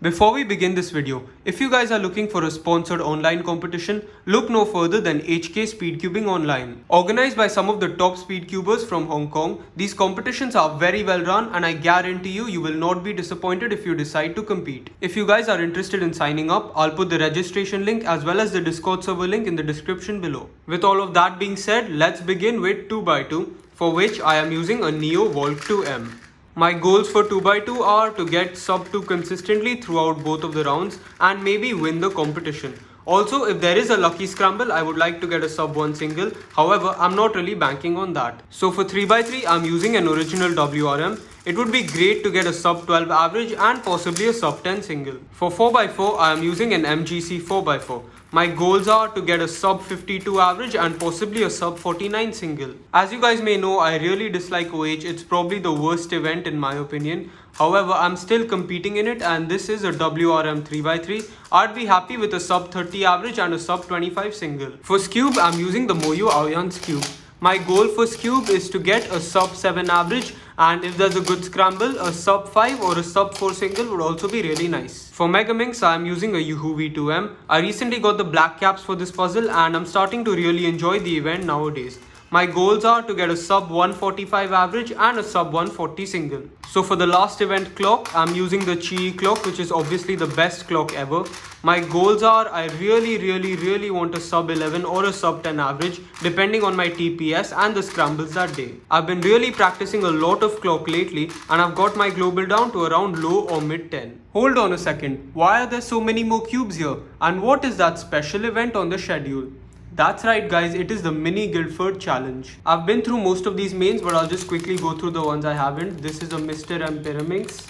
Before we begin this video, if you guys are looking for a sponsored online competition, look no further than HK Speedcubing Online. Organized by some of the top speedcubers from Hong Kong, these competitions are very well run and I guarantee you will not be disappointed if you decide to compete. If you guys are interested in signing up, I'll put the registration link as well as the Discord server link in the description below. With all of that being said, let's begin with 2x2, for which I am using a Neo Volt 2M. My goals for 2x2 are to get sub 2 consistently throughout both of the rounds and maybe win the competition. Also, if there is a lucky scramble, I would like to get a sub 1 single. However, I'm not really banking on that. So for 3x3, I'm using an original WRM. It would be great to get a sub 12 average and possibly a sub 10 single. For 4x4, I am using an MGC 4x4. My goals are to get a sub 52 average and possibly a sub 49 single. As you guys may know, I really dislike OH. It's probably the worst event in my opinion. However, I'm still competing in it and this is a WRM 3x3. I'd be happy with a sub 30 average and a sub 25 single. For Scube, I'm using the Moyo Aoyan Scube. My goal for Scube is to get a sub 7 average, and if there's a good scramble, a sub 5 or a sub 4 single would also be really nice. For Megaminx, I am using a Yahoo V2M. I recently got the black caps for this puzzle and I'm starting to really enjoy the event nowadays. My goals are to get a sub 145 average and a sub 140 single. So for the last event clock, I'm using the Qi clock, which is obviously the best clock ever. My goals are I really want a sub 11 or a sub 10 average depending on my TPS and the scrambles that day. I've been really practicing a lot of clock lately and I've got my global down to around low or mid 10. Hold on a second, why are there so many more cubes here? And what is that special event on the schedule? That's right guys, it is the Mini Guildford Challenge. I've been through most of these mains, but I'll just quickly go through the ones I haven't. This is a Mr. M Pyraminx.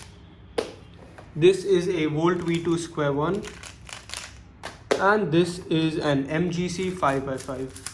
This is a Volt V2 Square 1. And this is an MGC 5x5.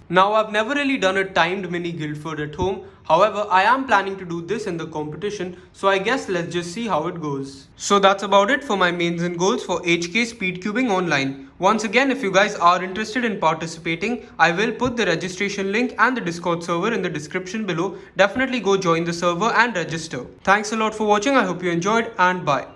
Now I've never really done a timed Mini Guildford at home. However, I am planning to do this in the competition, so I guess let's just see how it goes. So that's about it for my mains and goals for HK Speedcubing Online. Once again, if you guys are interested in participating, I will put the registration link and the Discord server in the description below. Definitely go join the server and register. Thanks a lot for watching. I hope you enjoyed and bye.